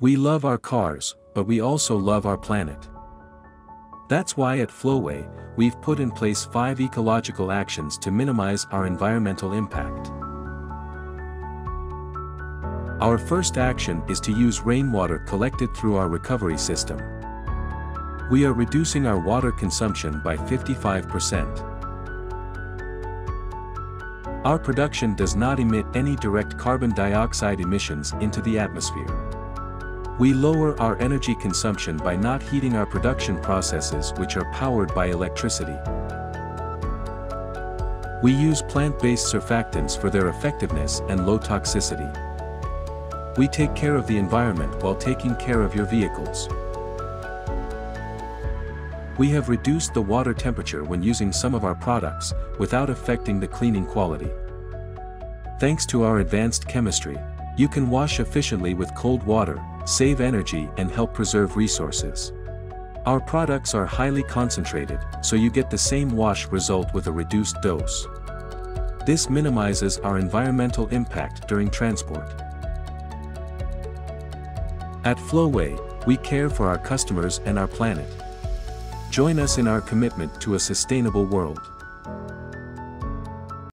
We love our cars, but we also love our planet. That's why at Flowey, we've put in place 5 ecological actions to minimize our environmental impact. Our first action is to use rainwater collected through our recovery system. We are reducing our water consumption by 55%. Our production does not emit any direct carbon dioxide emissions into the atmosphere. We lower our energy consumption by not heating our production processes, which are powered by electricity. We use plant-based surfactants for their effectiveness and low toxicity. We take care of the environment while taking care of your vehicles. We have reduced the water temperature when using some of our products, without affecting the cleaning quality. Thanks to our advanced chemistry, you can wash efficiently with cold water, save energy and help preserve resources. Our products are highly concentrated, so you get the same wash result with a reduced dose. This minimizes our environmental impact during transport. At Flowey, we care for our customers and our planet. Join us in our commitment to a sustainable world.